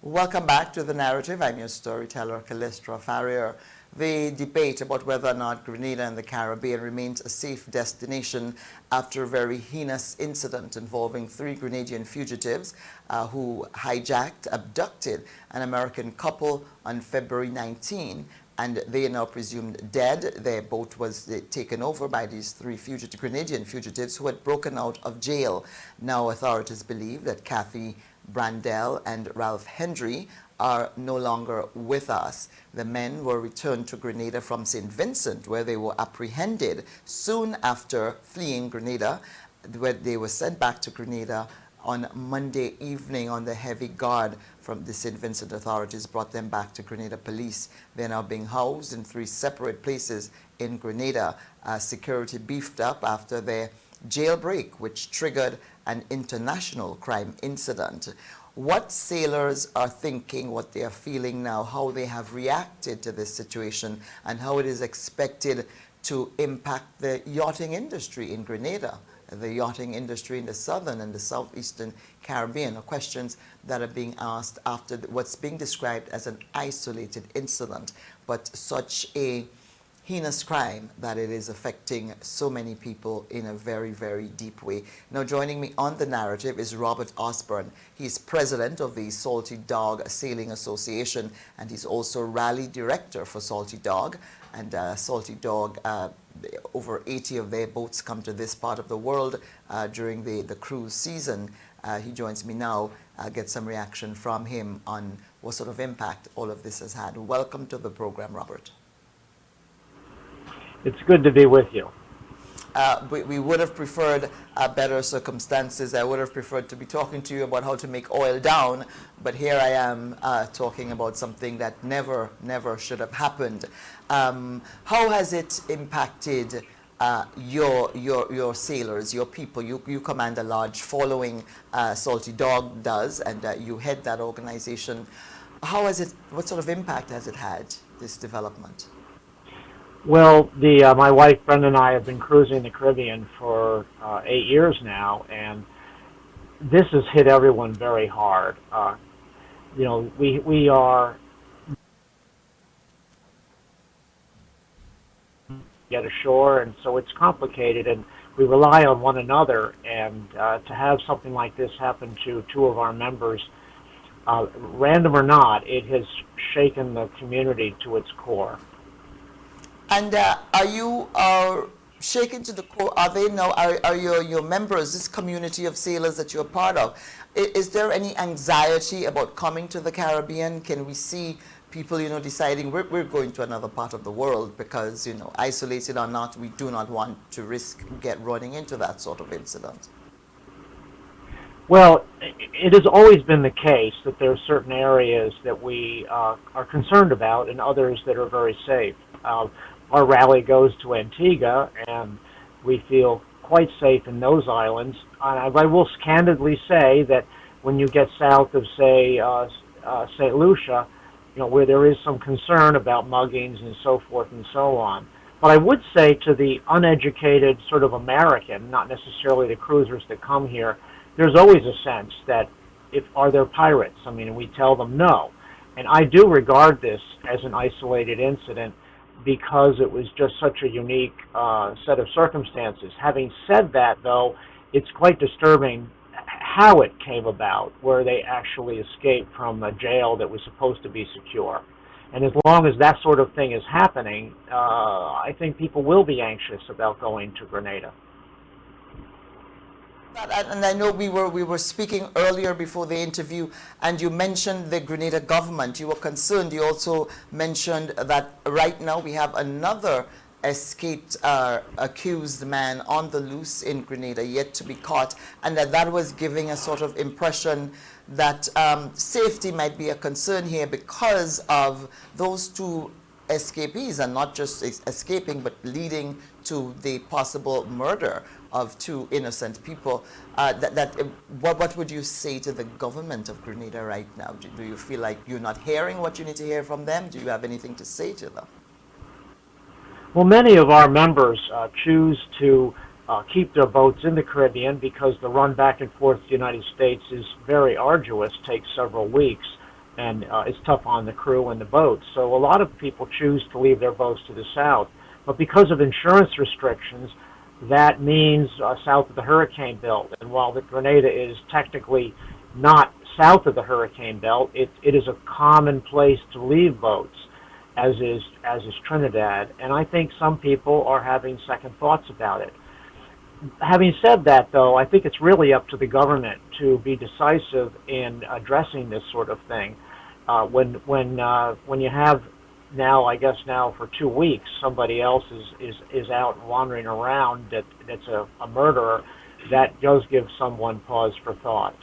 Welcome back to The Narrative. I'm your storyteller, Callistra Farrier. The debate about whether or not Grenada and the Caribbean remains a safe destination after a very heinous incident involving 3 Grenadian fugitives who hijacked, abducted an American couple on February 19, and they are now presumed dead. Their boat was taken over by these 3 Grenadian fugitives who had broken out of jail. Now authorities believe that Kathy Brandel and Ralph Hendry are no longer with us. The men were returned to Grenada from St. Vincent, where they were apprehended soon after fleeing Grenada, where they were sent back to Grenada on Monday evening on the heavy guard from the St. Vincent authorities brought them back to Grenada police. They're now being housed in 3 separate places in Grenada. Security beefed up after their jailbreak, which triggered an international crime incident. What sailors are thinking, what they are feeling now, how they have reacted to this situation, and how it is expected to impact the yachting industry in Grenada, the yachting industry in the southern and the southeastern Caribbean, are questions that are being asked after what's being described as an isolated incident, but such a heinous crime that it is affecting so many people in a very, very deep way. Now joining me on The Narrative is Robert Osborne. He's president of the Salty Dog Sailing Association, and he's also rally director for Salty Dog. And Salty Dog, over 80 of their boats come to this part of the world during the cruise season. He joins me now. I'll get some reaction from him on what sort of impact all of this has had. Welcome to the program, Robert. It's good to be with you. We would have preferred better circumstances. I would have preferred to be talking to you about how to make oil down, but here I am talking about something that never should have happened. How has it impacted your sailors, your people? You command a large following, Salty Dog does, and you head that organization. What sort of impact has it had, this development? Well, my wife Brenda and I have been cruising the Caribbean for 8 years now, and this has hit everyone very hard. We are get ashore, and so it's complicated, and we rely on one another. And to have something like this happen to 2 of our members, random or not, it has shaken the community to its core. And are you shaken to the core? Are they now? Are your members, this community of sailors that you're part of? Is there any anxiety about coming to the Caribbean? Can we see people, deciding we're going to another part of the world because, isolated or not, we do not want to risk running into that sort of incident? Well, it has always been the case that there are certain areas that we are concerned about and others that are very safe. Our rally goes to Antigua, and we feel quite safe in those islands. I will candidly say that when you get south of, say, St. Lucia, where there is some concern about muggings and so forth and so on. But I would say to the uneducated sort of American, not necessarily the cruisers that come here, there's always a sense that are there pirates? I mean, we tell them no. And I do regard this as an isolated incident, because it was just such a unique set of circumstances. Having said that, though, it's quite disturbing how it came about, where they actually escaped from a jail that was supposed to be secure. And as long as that sort of thing is happening, I think people will be anxious about going to Grenada. And I know we were speaking earlier before the interview, and you mentioned the Grenada government. You were concerned. You also mentioned that right now we have another escaped accused man on the loose in Grenada, yet to be caught, and that was giving a sort of impression that safety might be a concern here because of those 2 escapees, and not just escaping, but leading to the possible murder of 2 innocent people. What would you say to the government of Grenada right now? Do you feel like you're not hearing what you need to hear from them? Do you have anything to say to them? Well, many of our members choose to keep their boats in the Caribbean because the run back and forth to the United States is very arduous, takes several weeks. and it's tough on the crew and the boats. So a lot of people choose to leave their boats to the south. But because of insurance restrictions, that means south of the hurricane belt. And while the Grenada is technically not south of the hurricane belt, it is a common place to leave boats, as is Trinidad. And I think some people are having second thoughts about it. Having said that, though, I think it's really up to the government to be decisive in addressing this sort of thing. When you have now, I guess now for 2 weeks, somebody else is out wandering around that's a murderer, that does give someone pause for thought.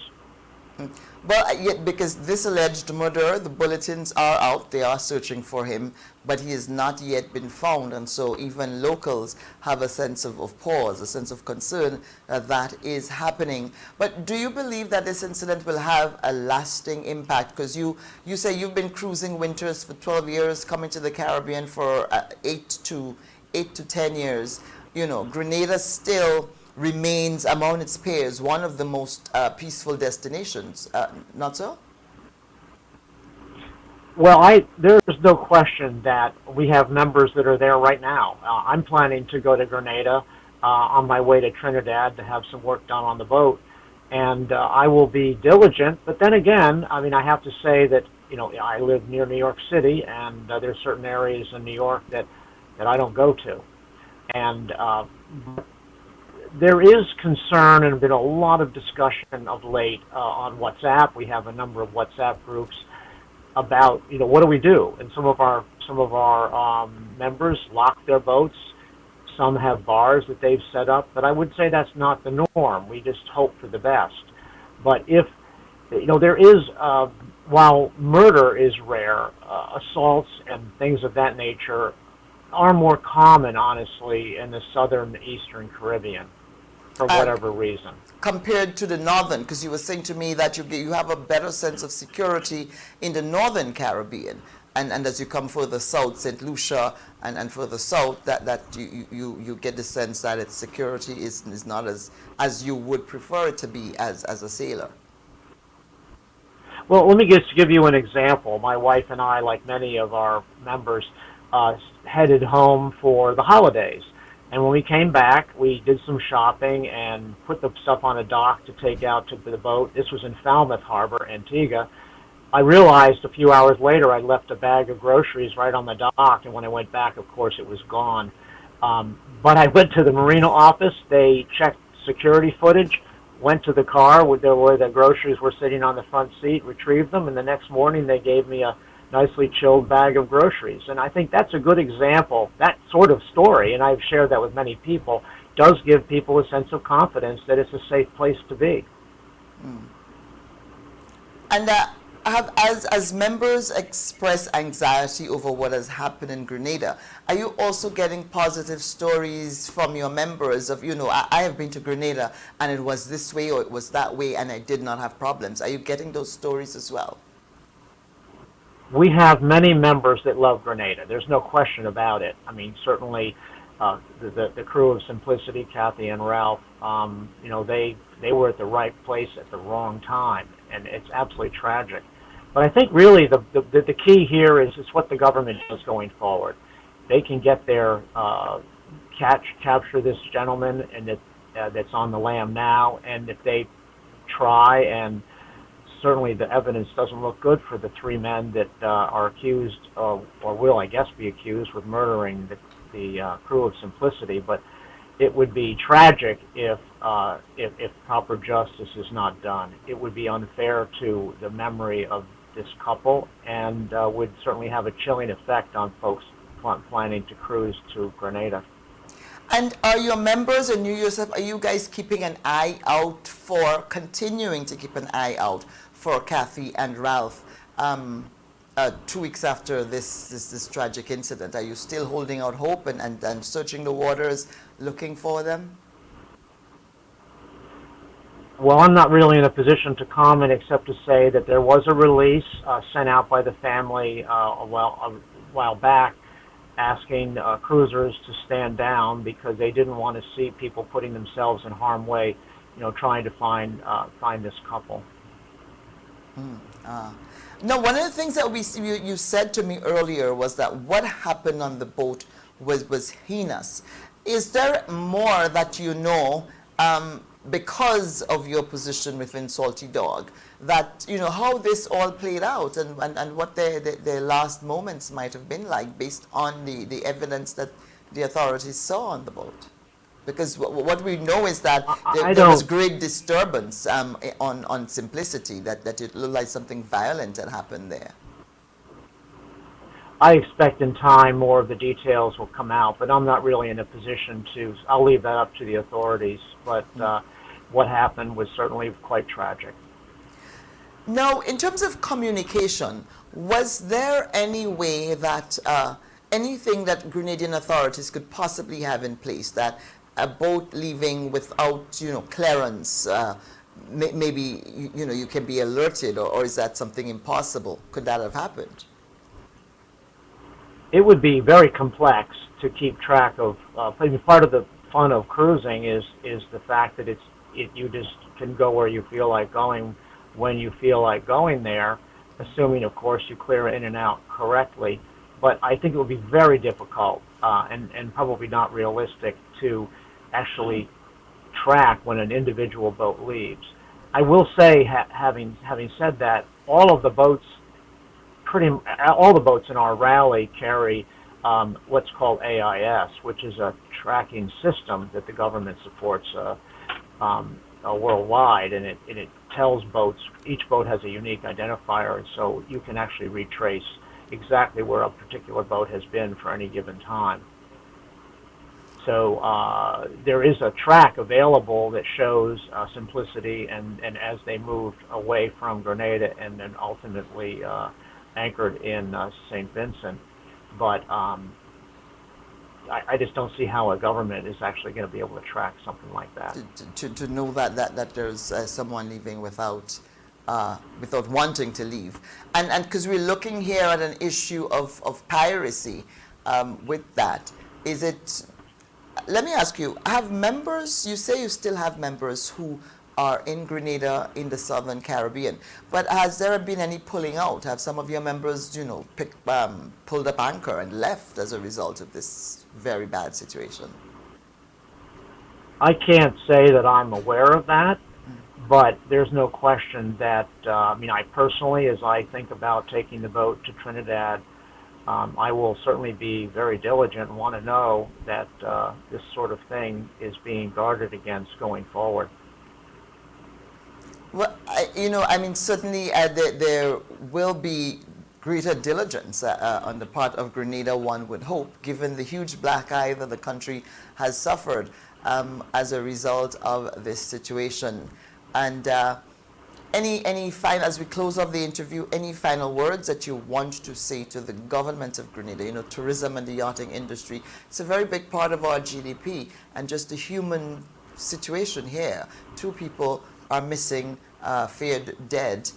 Well, yet because this alleged murderer, the bulletins are out, they are searching for him, but he has not yet been found, and so even locals have a sense of pause, a sense of concern that that is happening. But do you believe that this incident will have a lasting impact? Because you say you've been cruising winters for 12 years, coming to the Caribbean for 8 to 10 years. You know, Grenada still remains among its peers one of the most peaceful destinations, not so? Well, there's no question that we have members that are there right now. I'm planning to go to Grenada on my way to Trinidad to have some work done on the boat, and I will be diligent. But then again, I mean, I have to say that, you know, I live near New York City, and there's certain areas in New York that I don't go to. And there is concern and been a lot of discussion of late on WhatsApp. We have a number of WhatsApp groups about, you know, what do we do? And some of our members lock their boats. Some have bars that they've set up, but I would say that's not the norm. We just hope for the best. But if, you know, there is, while murder is rare, assaults and things of that nature are more common, honestly, in the southern eastern Caribbean, for whatever reason. Compared to the northern, because you were saying to me that you have a better sense of security in the northern Caribbean, and as you come further south, St. Lucia and further south, that you get the sense that its security is not as you would prefer it to be as a sailor. Well, let me just give you an example. My wife and I, like many of our members, headed home for the holidays. And when we came back, we did some shopping and put the stuff on a dock to take out to the boat. This was in Falmouth Harbor, Antigua. I realized a few hours later I'd left a bag of groceries right on the dock, and when I went back, of course, it was gone. But I went to the marina office. They checked security footage, went to the car where the groceries were sitting on the front seat, retrieved them, and the next morning they gave me a nicely chilled bag of groceries. And I think that's a good example. That sort of story, and I've shared that with many people, does give people a sense of confidence that it's a safe place to be. And as members express anxiety over what has happened in Grenada, are you also getting positive stories from your members of, you know, I have been to Grenada and it was this way or it was that way and I did not have problems? Are you getting those stories as well? We have many members that love Grenada. There's no question about it. I mean, certainly the crew of Simplicity, Kathy and Ralph, you know, they were at the right place at the wrong time, and it's absolutely tragic. But I think really the key here is what the government does going forward. They can get their capture this gentleman and that's on the lam now, and if they try, and certainly the evidence doesn't look good for the 3 men that are accused, or will, I guess, be accused with murdering the crew of Simplicity. But it would be tragic if proper justice is not done. It would be unfair to the memory of this couple, and would certainly have a chilling effect on folks planning to cruise to Grenada. And are your members and you yourself, are you guys keeping an eye out for, continuing to keep an eye out for Kathy and Ralph 2 weeks after this tragic incident? Are you still holding out hope and searching the waters, looking for them? Well, I'm not really in a position to comment except to say that there was a release sent out by the family a while back asking cruisers to stand down because they didn't want to see people putting themselves in harm's way, you know, trying to find this couple. Now, one of the things that you said to me earlier was that what happened on the boat was heinous. Is there more that you know, because of your position within Salty Dog, that, you know, how this all played out, and what their last moments might have been like based on the evidence that the authorities saw on the boat? Because what we know is that I there was don't. great disturbance on Simplicity, that it looked like something violent had happened there. I expect in time more of the details will come out, but I'm not really in a position to. I'll leave that up to the authorities. But what happened was certainly quite tragic. Now, in terms of communication, was there any way that anything that Grenadian authorities could possibly have in place, that a boat leaving without, you know, clearance, maybe, you know, you can be alerted, or is that something impossible? Could that have happened? It would be very complex to keep track of. I mean, part of the fun of cruising is the fact that you just can go where you feel like going when you feel like going there, assuming, of course, you clear in and out correctly. But I think it would be very difficult and probably not realistic to actually track when an individual boat leaves. I will say, having said that, all the boats in our rally carry what's called AIS, which is a tracking system that the government supports worldwide, and it tells boats. Each boat has a unique identifier, and so you can actually retrace exactly where a particular boat has been for any given time. So there is a track available that shows Simplicity and as they moved away from Grenada and then ultimately anchored in St. Vincent. But I just don't see how a government is actually going to be able to track something like that. To know that there's someone leaving without wanting to leave, and because we're looking here at an issue of piracy, with that, is it? Let me ask you: have members? You say you still have members who are in Grenada in the Southern Caribbean, but has there been any pulling out? Have some of your members, you know, pulled up anchor and left as a result of this very bad situation? I can't say that I'm aware of that, but there's no question that, I mean, I personally, as I think about taking the boat to Trinidad, I will certainly be very diligent and want to know that this sort of thing is being guarded against going forward. Well, you know, I mean, certainly there will be greater diligence on the part of Grenada, one would hope, given the huge black eye that the country has suffered as a result of this situation. And any final, as we close off the interview, any final words that you want to say to the government of Grenada? You know, tourism and the yachting industry, it's a very big part of our GDP, and just the human situation here. 2 people are missing, feared dead.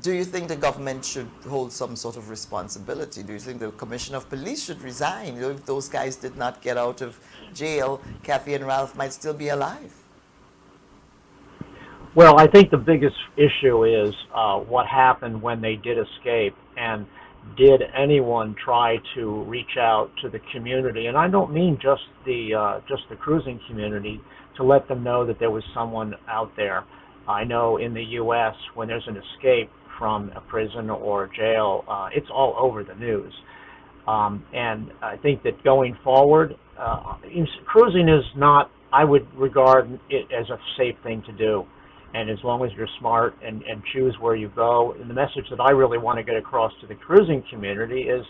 Do you think the government should hold some sort of responsibility? Do you think the Commissioner of Police should resign? You know, if those guys did not get out of jail, Kathy and Ralph might still be alive. Well, I think the biggest issue is what happened when they did escape, and did anyone try to reach out to the community? And I don't mean just the cruising community, to let them know that there was someone out there. I know in the U.S., when there's an escape from a prison or a jail, it's all over the news. And I think that going forward, cruising is not, I would regard it as a safe thing to do. And as long as you're smart and choose where you go, and the message that I really want to get across to the cruising community is,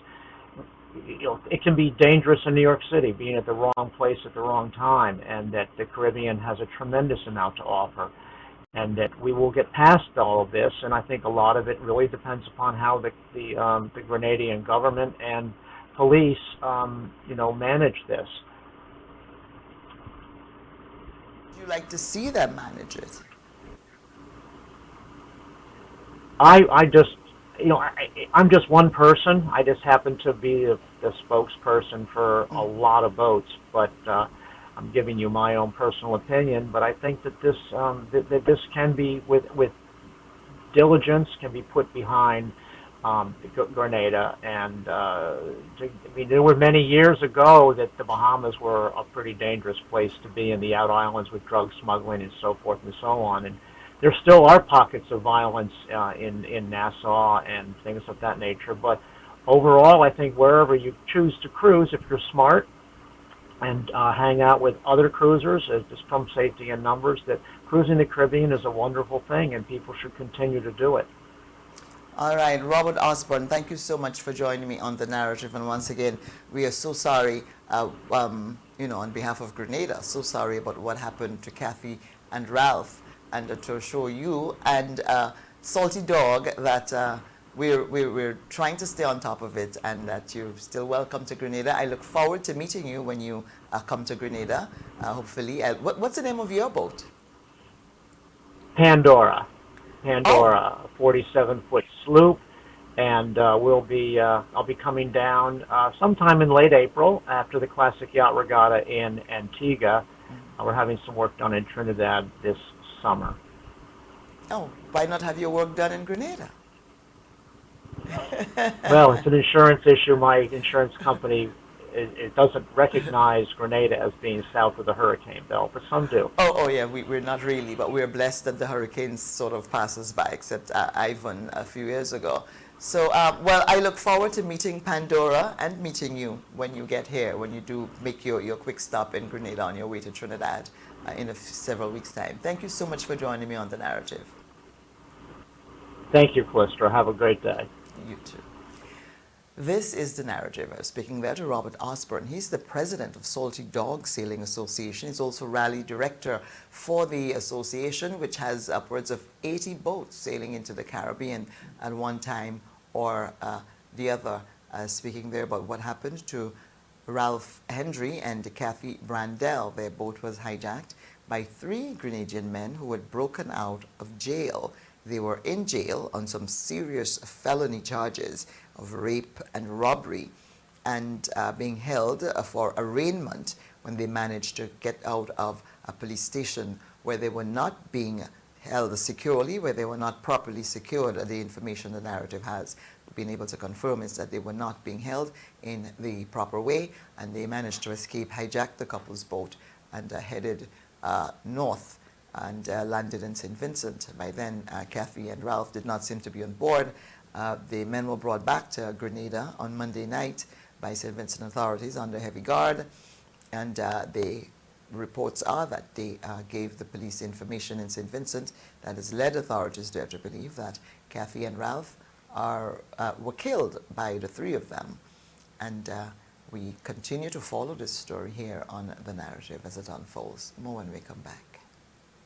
you know, it can be dangerous in New York City, being at the wrong place at the wrong time, and that the Caribbean has a tremendous amount to offer, and that we will get past all of this. And I think a lot of it really depends upon how the Grenadian government and police, you know, manage this. Would you like to see them manage it? I just, you know, I'm just one person. I just happen to be the spokesperson for a lot of boats, but I'm giving you my own personal opinion. But I think that this can be, with diligence can be put behind Grenada. And there were many years ago that the Bahamas were a pretty dangerous place to be in the out islands with drug smuggling and so forth and so on. And there still are pockets of violence in Nassau and things of that nature. But overall, I think wherever you choose to cruise, if you're smart and hang out with other cruisers, just from safety in numbers, that cruising the Caribbean is a wonderful thing, and people should continue to do it. All right, Robert Osborne, thank you so much for joining me on The Narrative. And once again, we are so sorry, on behalf of Grenada, so sorry about what happened to Kathy and Ralph, and to assure you and Salty Dog that we're trying to stay on top of it, and that you're still welcome to Grenada. I look forward to meeting you when you come to Grenada, hopefully. What's the name of your boat? Pandora, Oh. 47-foot sloop, and I'll be coming down sometime in late April after the Classic Yacht Regatta in Antigua. We're having some work done in Trinidad this summer. Oh, why not have your work done in Grenada? Well, it's an insurance issue. My insurance company it doesn't recognize Grenada as being south of the hurricane belt, but some do. Oh yeah, we're not really, but we're blessed that the hurricanes sort of pass us by, except Ivan a few years ago. So, well, I look forward to meeting Pandora and meeting you when you get here, when you do make your quick stop in Grenada on your way to Trinidad in several weeks' time. Thank you so much for joining me on The Narrative. Thank you, Callistra. Have a great day. You too. This is The Narrative. I was speaking there to Robert Osborne. He's the president of Salty Dog Sailing Association. He's also rally director for the association, which has upwards of 80 boats sailing into the Caribbean at one time or the other. Speaking there about what happened to Ralph Hendry and Kathy Brandel. Their boat was hijacked by 3 Grenadian men who had broken out of jail. They were in jail on some serious felony charges of rape and robbery, and being held for arraignment when they managed to get out of a police station where they were not being held securely, where they were not properly secured. The information The Narrative has been able to confirm is that they were not being held in the proper way, and they managed to escape, hijacked the couple's boat, and headed north and landed in St. Vincent. By then, Kathy and Ralph did not seem to be on board. The men were brought back to Grenada on Monday night by St. Vincent authorities under heavy guard, and the reports are that they gave the police information in St. Vincent that has led authorities there to believe that Kathy and Ralph were killed by the 3 of them. And we continue to follow this story here on The Narrative as it unfolds. More when we come back.